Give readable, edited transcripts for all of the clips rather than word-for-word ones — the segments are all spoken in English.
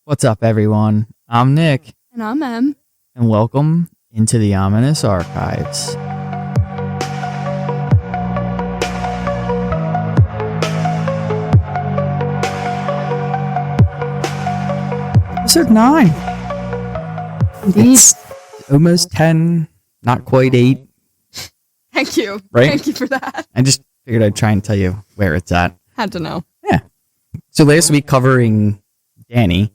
What's up, everyone? I'm Nick, And I'm Em. and welcome into the Ominous Archives. Episode 9. Indeed. It's almost 10, not quite 8, Thank you. Right? Thank you for that. I just figured I'd try and tell you where it's at. Had to know. So last week, covering Danny,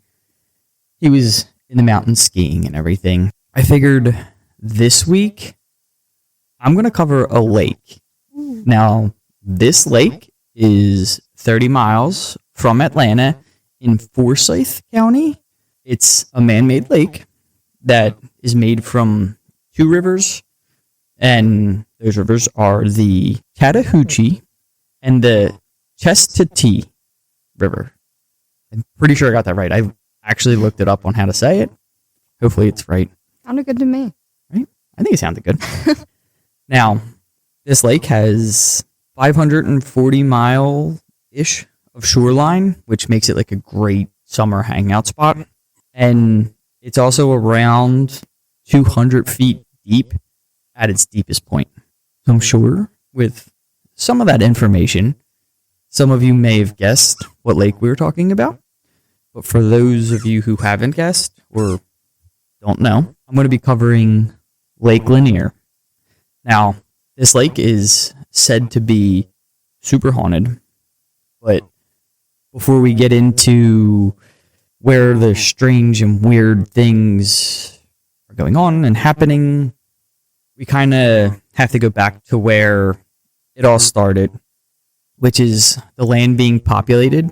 he was in the mountains skiing and everything. I figured this week, I'm going to cover a lake. Ooh. Now, this lake is 30 miles from Atlanta in Forsyth County. It's a man-made lake that is made from two rivers, and those rivers are the Chattahoochee and the Chestatee River. I'm pretty sure I got that right. I actually looked it up on how to say it. Hopefully it's right. Sounded good to me. Right? I think it sounded good. Now, this lake has 540 mile-ish of shoreline, which makes it like a great summer hangout spot. And it's also around 200 feet deep at its deepest point. So I'm sure with some of that information, some of you may have guessed what lake we were talking about. But for those of you who haven't guessed or don't know, I'm going to be covering Lake Lanier. Now, this lake is said to be super haunted, but before we get into where the strange and weird things are going on and happening, we kind of have to go back to where it all started, which is the land being populated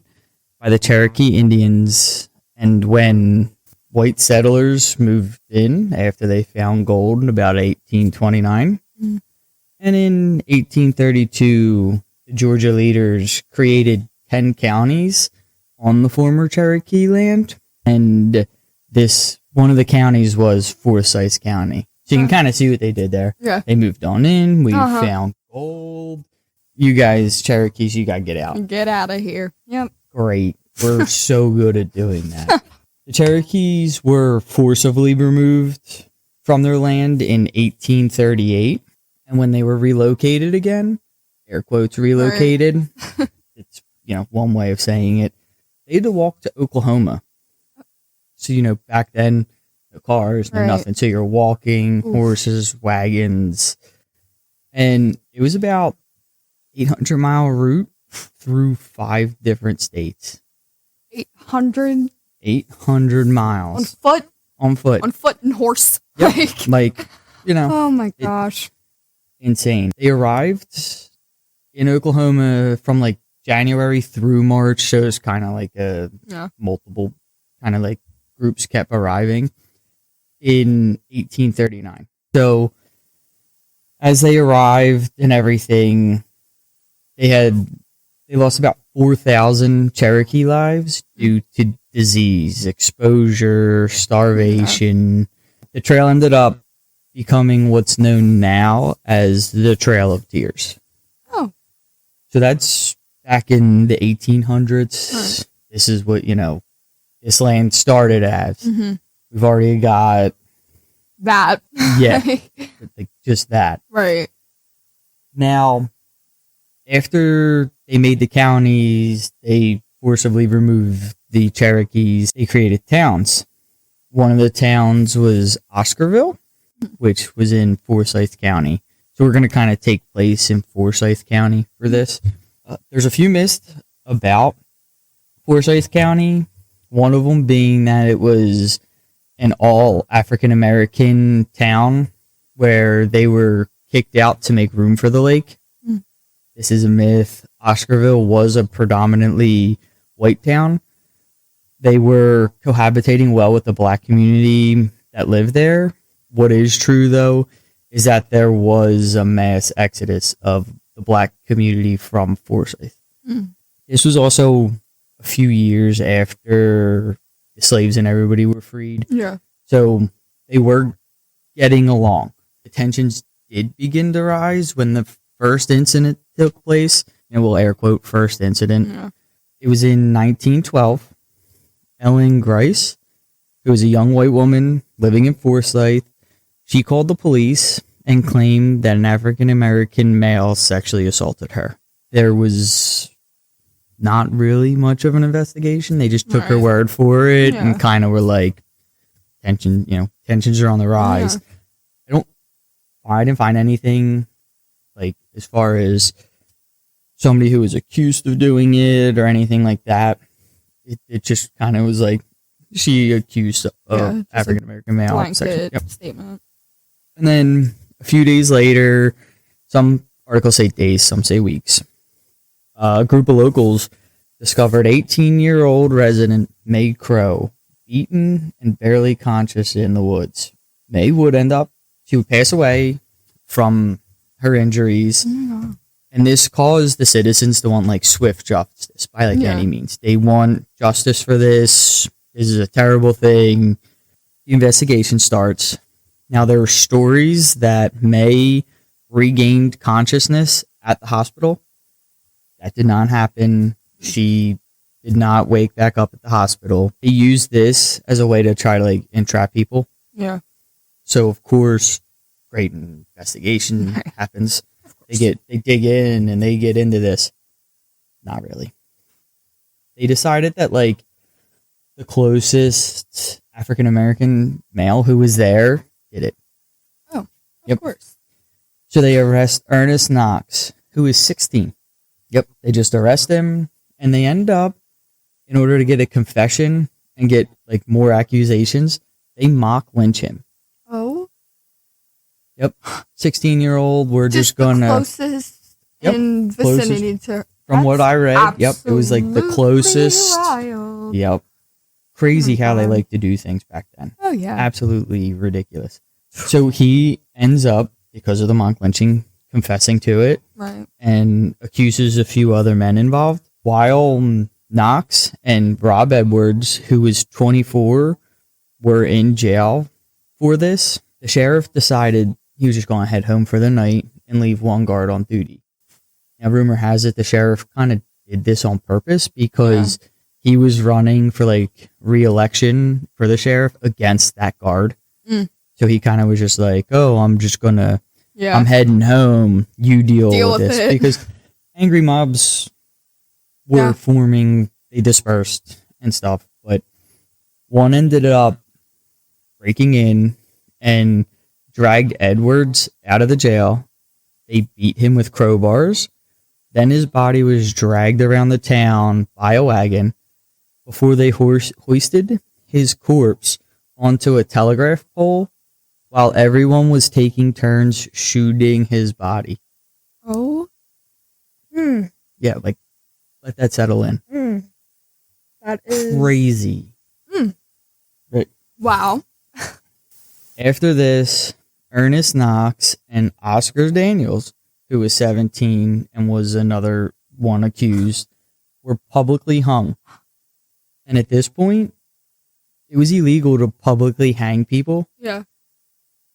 by the Cherokee Indians, and when white settlers moved in after they found gold in about 1829. Mm. And in 1832, the Georgia leaders created 10 counties on the former Cherokee land, and this one of the counties was Forsyth County. So you can kind of see what they did there. Yeah. They moved on in, we Uh-huh. found gold. You guys, Cherokees, you gotta get out. Get out of here. Yep. Great. We're so good at doing that. The Cherokees were forcibly removed from their land in 1838. And when they were relocated again, air quotes relocated, it's, one way of saying it, they had to walk to Oklahoma. So, back then, no cars, no Right. nothing. So you're walking, Oof. horses, wagons. And it was about 800-mile route through 5 different states. 800 800 on miles foot. on foot. On foot and horse. Yep. Like, Like, oh my gosh. insane. They arrived in Oklahoma from like January through March. So it's kind of like multiple kind of like groups kept arriving in 1839. So as they arrived and everything, they lost about 4,000 Cherokee lives due to disease, exposure, starvation. The trail ended up becoming what's known now as the Trail of Tears. Oh. So that's back in the 1800s. Right. This is what, this land started as. Mm-hmm. We've already got, That. yeah, like just that. Right. Now, after they made the counties, they forcibly removed the Cherokees. They created towns. One of the towns was Oscarville, which was in Forsyth County. So we're going to kind of take place in Forsyth County for this. There's a few myths about Forsyth County. One of them being that it was an all African-American town where they were kicked out to make room for the lake. Mm. This is a myth. Oscarville was a predominantly white town. They were cohabitating well with the black community that lived there. What is true, though, is that there was a mass exodus of the black community from Forsyth. Mm. This was also a few years after the slaves and everybody were freed. Yeah. So they were getting along. The tensions did begin to rise when the first incident took place. And we'll air quote first incident. Yeah. It was in 1912. Ellen Grice, who was a young white woman living in Forsyth. She called the police and claimed that an African-American male sexually assaulted her. There was not really much of an investigation. They just took her word for it and kind of were like, tensions are on the rise. Yeah. I didn't find anything like as far as somebody who was accused of doing it or anything like that. It just kind of was like she accused of African American male blanket statement. And then a few days later, some articles say days, some say weeks. A group of locals discovered 18-year-old resident May Crow beaten and barely conscious in the woods. May she would pass away from her injuries. Yeah. And this caused the citizens to want like swift justice by any means. They want justice for this. This is a terrible thing. The investigation starts. Now there were stories that May regained consciousness at the hospital. That did not happen. She did not wake back up at the hospital. They used this as a way to try to entrap people. Yeah. So of course, great investigation happens. They dig in and they get into this. Not really. They decided that the closest African American male who was there did it. Oh, of course. So they arrest Ernest Knox, who is 16. Yep. They just arrest him and they end up, in order to get a confession and get more accusations, they mock lynch him. Oh. Yep. 16-year-old, we're just going to... closest in vicinity to... From what I read, yep, it was the closest. Wild. Yep. Crazy how they like to do things back then. Oh, yeah. Absolutely ridiculous. So he ends up, because of the mock lynching, confessing to it. Right. And accuses a few other men involved. While Knox and Rob Edwards, who was 24, were in jail for this, the sheriff decided he was just going to head home for the night and leave one guard on duty. Now, rumor has it the sheriff kind of did this on purpose because he was running for re-election for the sheriff against that guard. So he kind of was just like, oh, I'm just going to, I'm heading home. You deal with this. It. Because angry mobs were forming, they dispersed and stuff. But one ended up breaking in and dragged Edwards out of the jail. They beat him with crowbars. Then his body was dragged around the town by a wagon before they hoisted his corpse onto a telegraph pole while everyone was taking turns shooting his body. Oh. Yeah, let that settle in. That is... crazy. Right. Wow. After this, Ernest Knox and Oscar Daniels, who was 17 and was another one accused, were publicly hung. And at this point, it was illegal to publicly hang people. Yeah.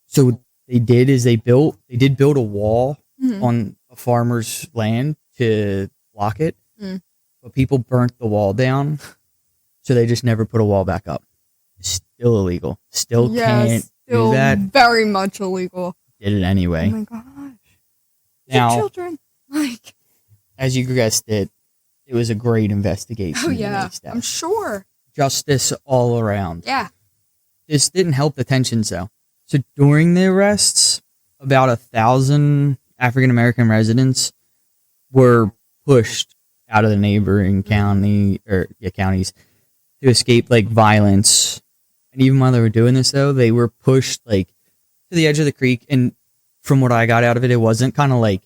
So what they did is they did build a wall on a farmer's land to block it. But people burnt the wall down. So they just never put a wall back up. It's still illegal. Still can't do that. Very much illegal. Did it anyway. Oh my gosh. Now, children. As you guessed it was a great investigation. Oh yeah, I'm sure. Justice all around. Yeah. This didn't help the tensions though. So during the arrests, about 1,000 African American residents were pushed out of the neighboring counties to escape violence. And even while they were doing this though, they were pushed to the edge of the creek. And from what I got out of it, it wasn't kind of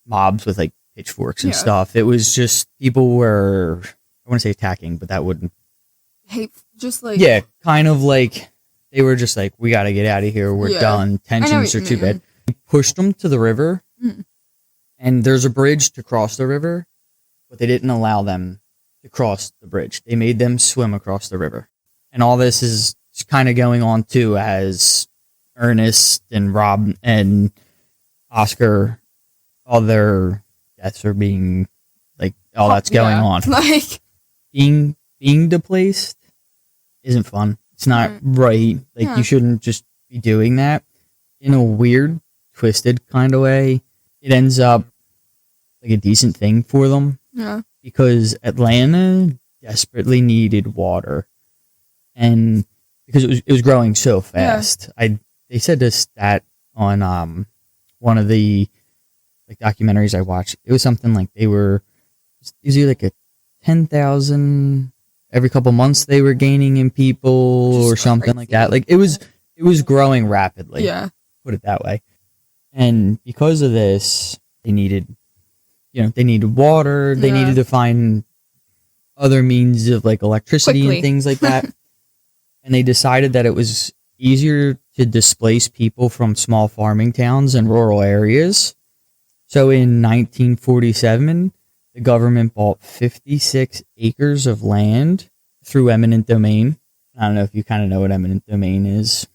mobs with pitchforks and stuff. It was just people were, I want to say attacking, but that wouldn't. Hey, just kind of they were just we got to get out of here. We're done. Tensions are too bad. We pushed them to the river, and there's a bridge to cross the river, but they didn't allow them to cross the bridge. They made them swim across the river. And all this is kind of going on too as Ernest and Rob and Oscar, all their deaths are being all that's going on. Being displaced isn't fun. It's not right. Like, Yeah. you shouldn't just be doing that. In a weird, twisted kind of way, it ends up like a decent thing for them Yeah. because Atlanta desperately needed water, and because it was growing so fast. They said this stat on one of the like documentaries I watched. It was something like it was either like a 10,000 every couple months they were gaining in people Just or something crazy. like that. Like it was growing rapidly. Yeah. Put it that way. And because of this, they needed water. They Yeah. needed to find other means of like electricity Quickly. and things like that. And they decided that it was easier to displace people from small farming towns and rural areas. So in 1947, the government bought 56 acres of land through eminent domain. I don't know if you kind of know what eminent domain is.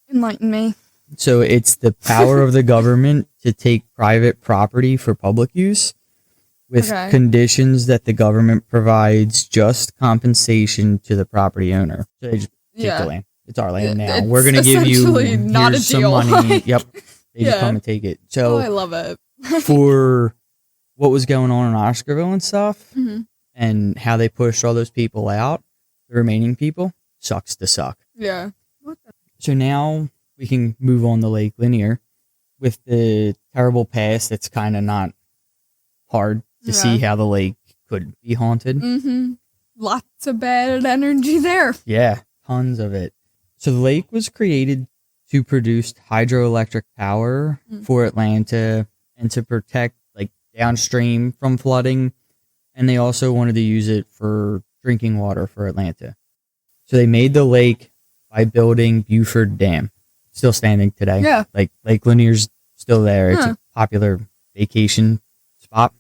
Enlighten me. So it's the power of the government to take private property for public use with conditions that the government provides just compensation to the property owner. So they just take the land. It's our land now. It's We're going to give you essentially not here's a some deal. money. Yep. They just Yeah. come and take it. Oh, So I love it. for what was going on in Oscarville and stuff Mhm. and how they pushed all those people out, the remaining people, sucks to suck. Yeah. So now we can move on to Lake Lanier with the terrible past. It's kind of not hard to see how the lake could be haunted. Mm-hmm. Lots of bad energy there. Yeah, tons of it. So the lake was created to produce hydroelectric power for Atlanta and to protect like downstream from flooding. And they also wanted to use it for drinking water for Atlanta. So they made the lake by building Buford Dam. Still standing today. Yeah. Like Lake Lanier's still there. It's Huh. a popular vacation spot.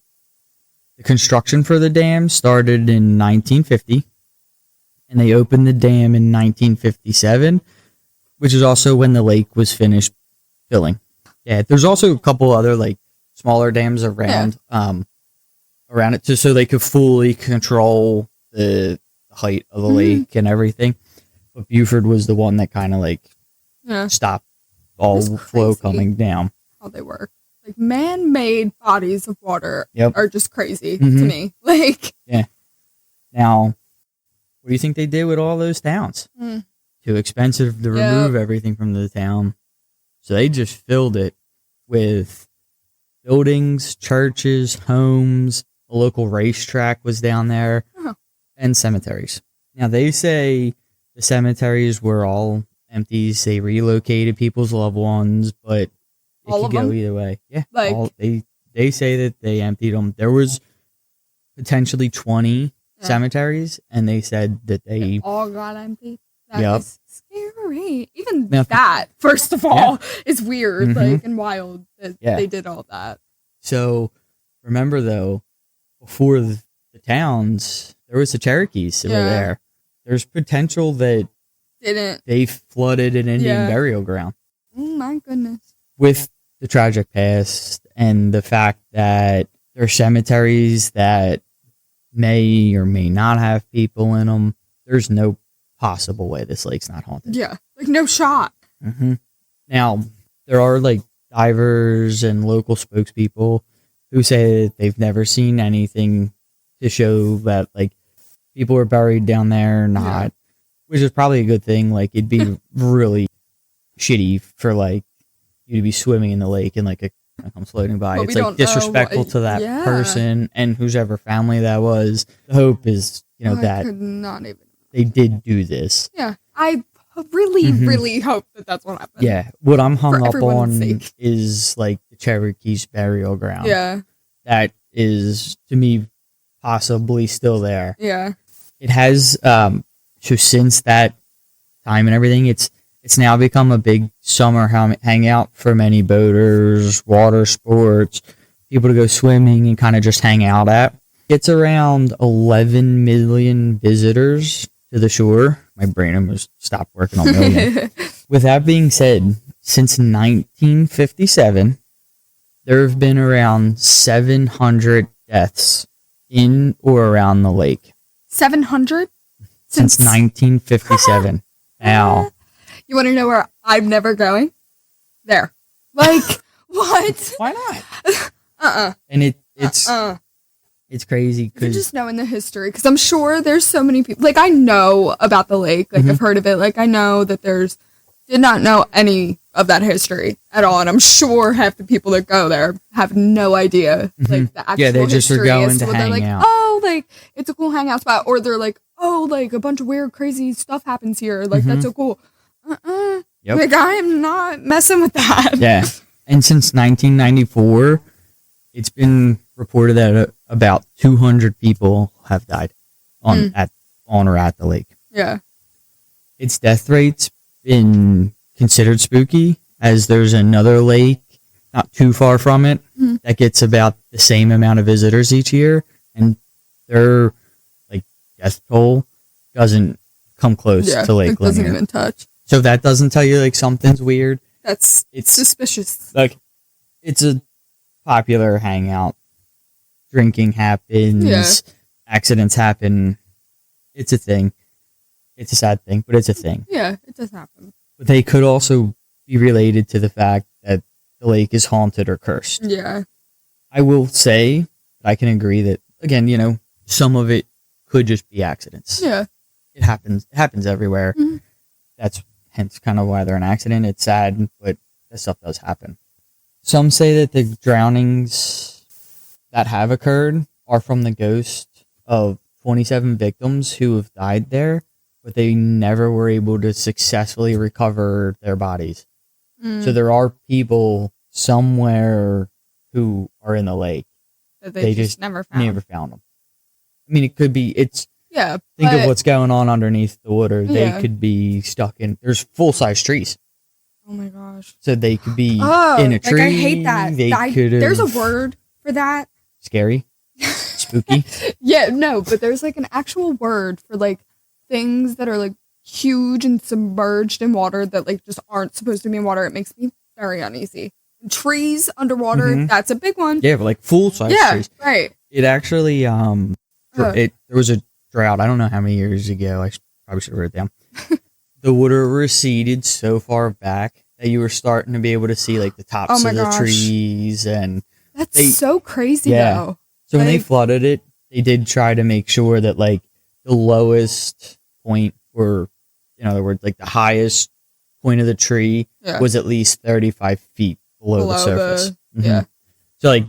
The construction for the dam started in 1950, and they opened the dam in 1957, which is also when the lake was finished filling. Yeah, there's also a couple other like smaller dams around around it, so they could fully control the height of the lake and everything. But Buford was the one that kind of like stopped all That's flow crazy. coming down. How they work. Like man-made bodies of water are just crazy to me. Like, Now, what do you think they did with all those towns? Too expensive to remove everything from the town. So they just filled it with buildings, churches, homes. A local racetrack was down there, and cemeteries. Now, they say the cemeteries were all empty. They relocated people's loved ones, but it All could of go them? either way. Yeah, Like- they say that they emptied them. There was potentially 20 cemeteries, and they said that they all got empty. That Yep. is scary. Even Now- that, first of all, is weird, Mhm. like, and wild that Yeah. they did all that. So remember though, before the towns, there was the Cherokees that were Yeah. there. There's potential that Didn't. they flooded an Indian Yeah. burial ground. Oh my goodness. With the tragic past and the fact that there are cemeteries that may or may not have people in them, there's no possible way this lake's not haunted. Yeah. Like, no shot. Now, there are like divers and local spokespeople who say that they've never seen anything to show that like people are buried down there or not, which is probably a good thing. Like, it'd be really shitty for like you to be swimming in the lake and like a comes floating by. But we It's don't like know disrespectful what- to that yeah. person and whosever family that was. The hope is, I that could not even. they did do this. Yeah. I really, really hope that that's what happened. Yeah, what I'm hung For up everyone's on sake. is like the Cherokees burial ground. Yeah. That is, to me, possibly still there. Yeah. It has, so since that time and everything, it's now become a big summer hangout for many boaters, water sports, people to go swimming and kind of just hang out at. It's around 11 million visitors to the shore. My brain almost stopped working on million. With that being said, since 1957, there have been around 700 deaths in or around the lake. 700? since 1957. Now, you want to know where I'm never going? There. Like, what? Why not? And it's crazy because because just knowing the history. Because I'm sure there's so many people. Like, I know about the lake. Like, I've heard of it. Like, I know that did not know any of that history at all. And I'm sure half the people that go there have no idea, like, the actual they just are history going to hang like, out. oh, like, it's a cool hangout spot. Or they're like, oh, like, a bunch of weird, crazy stuff happens here. Like, that's so cool. Yep. Like, I am not messing with that. Yeah. And since 1994, it's been reported that about 200 people have died on or at the lake. Yeah. Its death rate's been considered spooky, as there's another lake not too far from it that gets about the same amount of visitors each year, and their like death toll doesn't come close to Lake Lanier. Doesn't even touch. So if that doesn't tell you like something's weird, it's suspicious. Like, it's a popular hangout. Drinking happens, accidents happen. It's a thing. It's a sad thing, but it's a thing. Yeah, it does happen. But they could also be related to the fact that the lake is haunted or cursed. Yeah. I will say that I can agree that, again, you know, some of it could just be accidents. Yeah. It happens. It happens everywhere. That's hence kind of why they're an accident. It's sad, but that stuff does happen. Some say that the drownings that have occurred are from the ghost of 27 victims who have died there, but they never were able to successfully recover their bodies. So there are people somewhere who are in the lake that they just never found them. I mean, it could be, think of what's going on underneath the water. They could be stuck in, there's full-size trees. Oh my gosh. So they could be in a tree. Like, I hate that. There's a word for that. Scary? Spooky? Yeah, no, but there's like an actual word for like things that are like huge and submerged in water that like just aren't supposed to be in water. It makes me very uneasy. And trees underwater, that's a big one. Yeah, but like full-size trees. Right. It actually, there was a drought. I don't know how many years ago. I probably should have wrote it down. The water receded so far back that you were starting to be able to see like the tops of the trees, and that's so crazy though. So when they flooded it, they did try to make sure that like the lowest point, or in other words, like the highest point of the tree was at least 35 feet below the surface. So like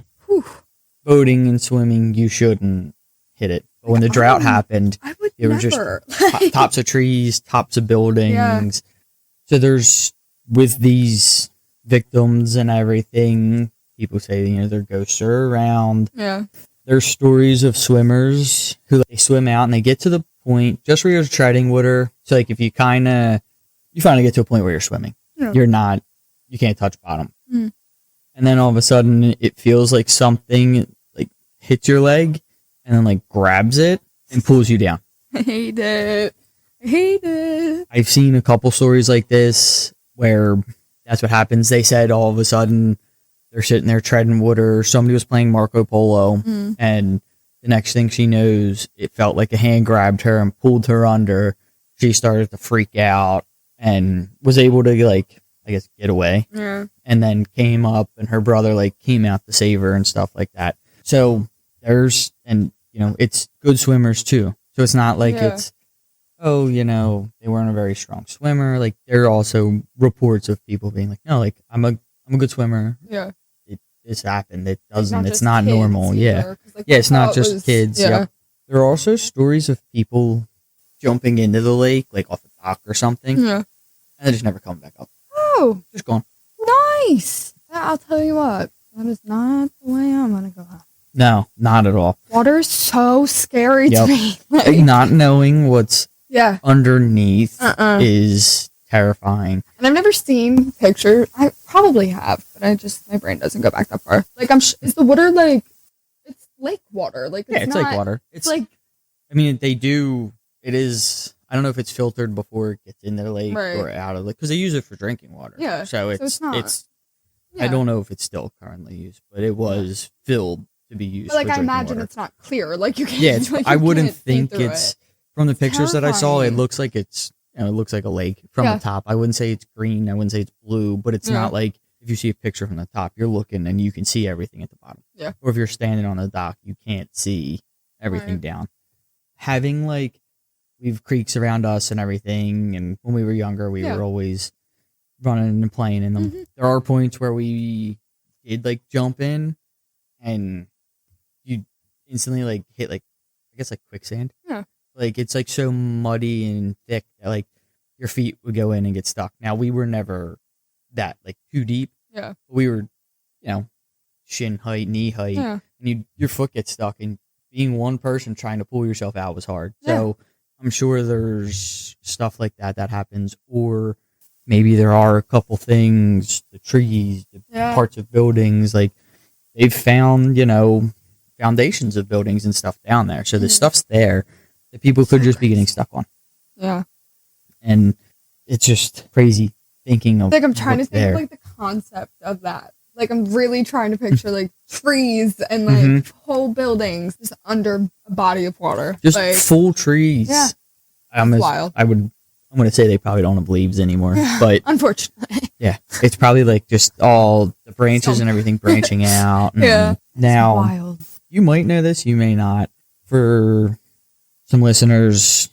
boating and swimming, you shouldn't hit it. But when the drought happened, it was just tops of trees, tops of buildings. So there's, with these victims and everything, people say, you know, their ghosts are around. Yeah. There's stories of swimmers who they swim out and they get to the point just where you're treading water. So like if you finally get to a point where you're swimming, you can't touch bottom. And then all of a sudden it feels like something like hits your leg and then like grabs it and pulls you down. I hate it. I've seen a couple stories like this where that's what happens. They said all of a sudden they're sitting there treading water. Somebody was playing Marco Polo, and the next thing she knows, it felt like a hand grabbed her and pulled her under. She started to freak out and was able to, like, I guess, get away. Yeah. And then came up, and her brother, like, came out to save her and stuff like that. So there's, and, you know, it's good swimmers too. So it's not like it's, oh, you know, they weren't a very strong swimmer. Like, there are also reports of people being like, no, like, I'm a good swimmer. Yeah. This happened. It doesn't. It's not normal. Either, like, it's not just kids. Yeah. Yep. There are also stories of people jumping into the lake, like off a dock or something. Yeah. And they just never come back up. Oh. Just gone. Nice. I'll tell you what. That is not the way I'm going to go out. No, not at all. Water is so scary to me. Like, not knowing what's underneath is terrifying. And I've never seen pictures. I probably have, but my brain doesn't go back that far. Like, is the water like, it's lake water? Like, it's lake water. It's like, I mean, it is, I don't know if it's filtered before it gets into the lake or out of the lake, because they use it for drinking water. Yeah. So it's not. I don't know if it's still currently used, but it was filled to be used. But, like, for I imagine water. It's not clear. Like, you can't. Yeah, I wouldn't think it's From the pictures that I saw, it Terrifying. looks like it looks like a lake from the top. I wouldn't say it's green. I wouldn't say it's blue, but it's not like if you see a picture from the top, you're looking and you can see everything at the bottom. Yeah. Or if you're standing on the dock, you can't see everything down. Having like, we've creeks around us and everything, and when we were younger, we were always running and playing in them. There are points where we did like jump in, and you instantly like hit like, I guess like quicksand. Yeah. Like it's like so muddy and thick that like your feet would go in and get stuck. Now we were never that like too deep. Yeah. We were, shin height, knee height, and your foot gets stuck, and being one person trying to pull yourself out was hard. So I'm sure there's stuff like that happens, or maybe there are a couple things, the trees, the parts of buildings, like they've found, foundations of buildings and stuff down there. So the stuff's there that people could just be getting stuck on. Yeah. And it's just crazy thinking of like I'm trying to think there. like the concept of that. Like I'm really trying to picture like trees and like whole buildings just under a body of water. Just like, full trees. Yeah. Wild. I'm going to say they probably don't have leaves anymore, but unfortunately. Yeah. It's probably like just all the branches and everything branching out. And now wild. You might know this, you may not. For some listeners,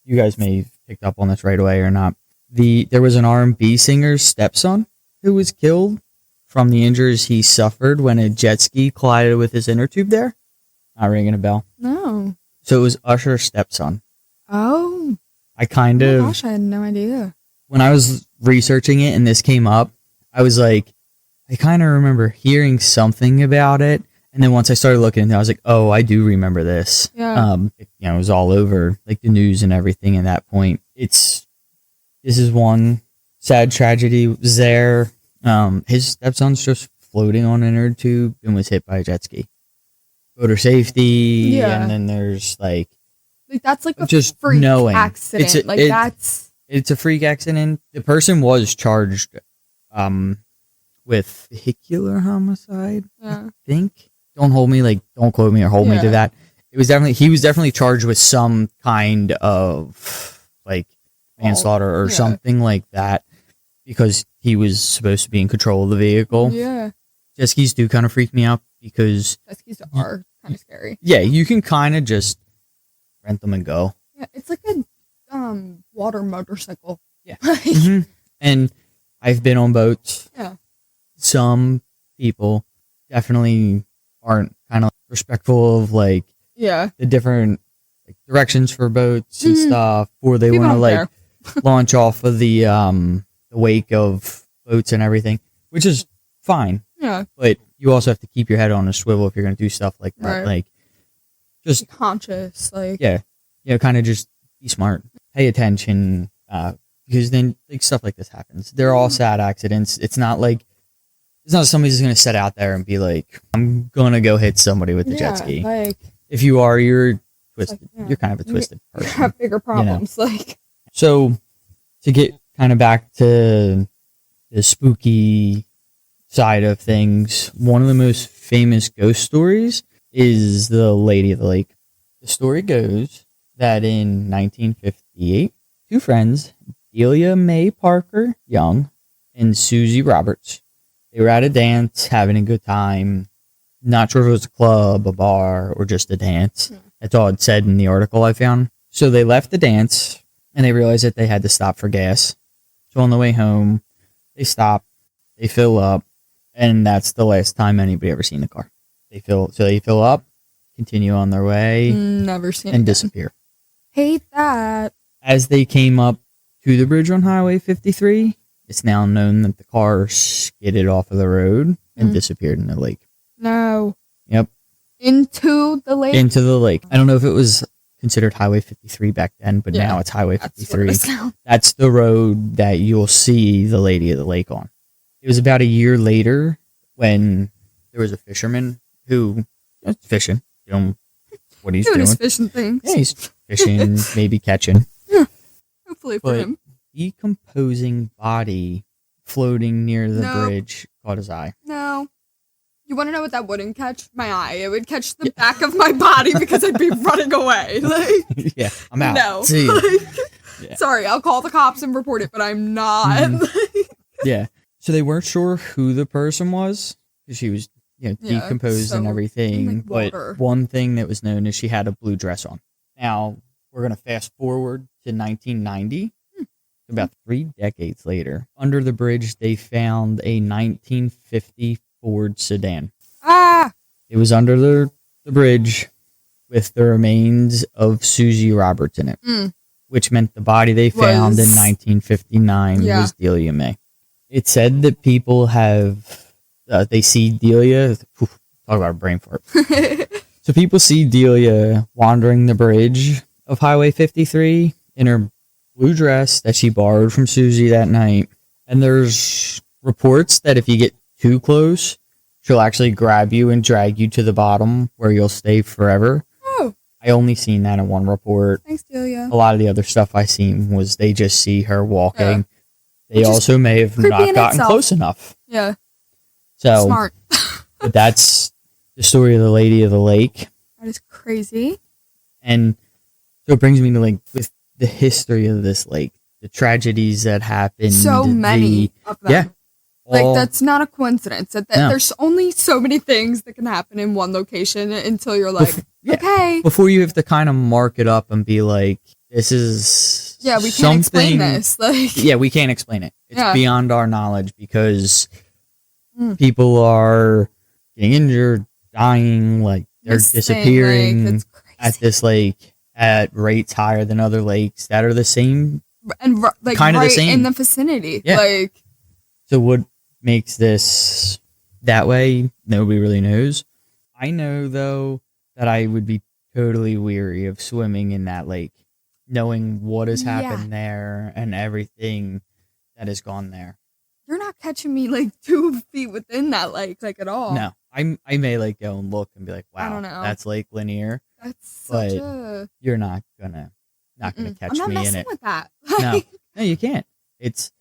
you guys may have picked up on this right away or not. There was an R&B singer's stepson who was killed from the injuries he suffered when a jet ski collided with his inner tube there. Not ringing a bell. No. So it was Usher's stepson. Oh. I kind of... Gosh, I had no idea. When I was researching it and this came up, I was like, I kind of remember hearing something about it. And then once I started looking into it, I was like, oh, I do remember this. Yeah. It was all over like the news and everything at that point. This is one sad tragedy was there. His stepson's just floating on an inner tube and was hit by a jet ski. Motor safety. Yeah. And then there's like that's like a just freak knowing. accident. It's a freak accident. The person was charged with vehicular homicide, I think. Don't quote me or hold me to that. He was definitely charged with some kind of like manslaughter or something like that, because he was supposed to be in control of the vehicle. Yeah. Jet skis do kind of freak me out because jet skis are kind of scary. Yeah, you can kind of just rent them and go. Yeah, it's like a water motorcycle. Yeah. And I've been on boats. Yeah. Some people definitely aren't kind of respectful of like the different like, directions for boats and stuff, or they want to like launch off of the wake of boats and everything, which is fine. Yeah. But you also have to keep your head on a swivel if you're going to do stuff like that. Right. Like just be conscious, like kind of just be smart, pay attention, because then like stuff like this happens. They're all sad accidents. It's not somebody's going to set out there and be like, I'm going to go hit somebody with the jet ski. Like, if you are, you're twisted. You're kind of a twisted person. You have bigger problems. Like, so to get kind of back to the spooky side of things, one of the most famous ghost stories is the Lady of the Lake. The story goes that in 1958, two friends, Delia Mae Parker Young and Susie Roberts, they were at a dance, having a good time. Not sure if it was a club, a bar, or just a dance. That's all it said in the article I found. So they left the dance, and they realized that they had to stop for gas. So on the way home, they stop, they fill up, and that's the last time anybody ever seen the car. They fill up, continue on their way, never seen and it disappear. Hate that. As they came up to the bridge on Highway 53, it's now known that the car skidded off of the road and disappeared in the lake. No. Yep. Into the lake? Into the lake. I don't know if it was considered Highway 53 back then, but now it's Highway 53. That's the road that you'll see the Lady of the Lake on. It was about a year later when there was a fisherman who was fishing. You know what he's doing. His fishing things. Yeah, he's fishing, maybe catching. Yeah. Hopefully for him. Decomposing body floating near the bridge caught his eye. No. You want to know what that wouldn't catch? My eye. It would catch the back of my body because I'd be running away. Like, yeah, I'm out. No. See ya. Like, sorry, I'll call the cops and report it, but I'm not. Yeah. So they weren't sure who the person was because she was, decomposed and everything. Like but one thing that was known is she had a blue dress on. Now we're gonna fast forward to 1990. About 3 decades later, under the bridge, they found a 1950 Ford sedan. It was under the bridge with the remains of Susie Roberts in it, which meant the body they found in 1959 was Delia May. It said that people have, they see Delia, talk about a brain fart. So people see Delia wandering the bridge of Highway 53 in her blue dress that she borrowed from Susie that night. And there's reports that if you get too close, she'll actually grab you and drag you to the bottom where you'll stay forever. Oh. I only seen that in one report. Thanks, Delia. A lot of the other stuff I seen was they just see her walking. Yeah. They also may have not gotten close enough. Yeah. So smart. But that's the story of the Lady of the Lake. That is crazy. And so it brings me to like with the history of this lake, the tragedies that happened. So many of them. Yeah. Like, that's not a coincidence. There's only so many things that can happen in one location until you're like, okay. Before you have to kind of mark it up and be like, this is we can't explain this. Like, we can't explain it. It's beyond our knowledge because people are getting injured, dying, like they're disappearing at this lake at rates higher than other lakes that are the same. And like kind of right the same in the vicinity. Yeah. Like, so what makes this that way? Nobody really knows. I know though that I would be totally weary of swimming in that lake, knowing what has happened there and everything that has gone there. You're not catching me like 2 feet within that lake, like at all. No, I may like go and look and be like, wow, I don't know. That's Lake Lanier. That's but such you're not gonna catch me in it. I'm not messing with that. No, you can't. It's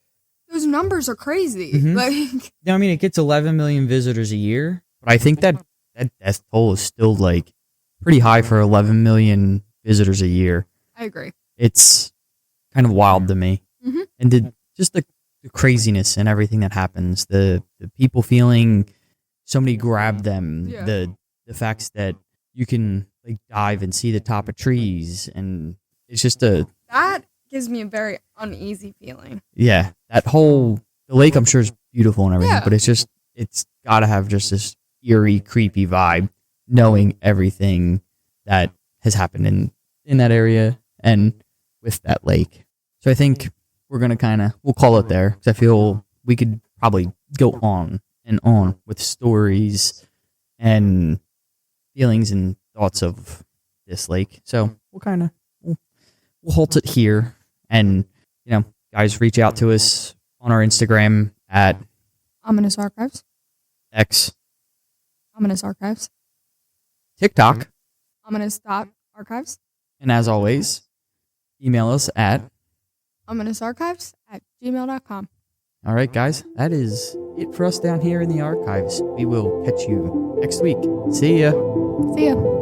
those numbers are crazy. Like, I mean, it gets 11 million visitors a year, but I think that death toll is still like pretty high for 11 million visitors a year. I agree. It's kind of wild to me, and just the craziness and everything that happens. The people feeling somebody grabbed them. The facts that you can like dive and see the top of trees, and it's just that gives me a very uneasy feeling. Yeah, the lake I'm sure is beautiful and everything, but it's got to have just this eerie, creepy vibe, knowing everything that has happened in that area and with that lake. So I think we're gonna we'll call it there because I feel we could probably go on and on with stories and feelings and thoughts of this lake. So we'll we'll halt it here, and guys, reach out to us on our Instagram at Ominous Archives, X, Ominous Archives, TikTok, Ominous.archives, and as always, email us at ominousarchives@gmail.com. All right, guys, that is it for us down here in the archives. We will catch you next week. See ya. See ya.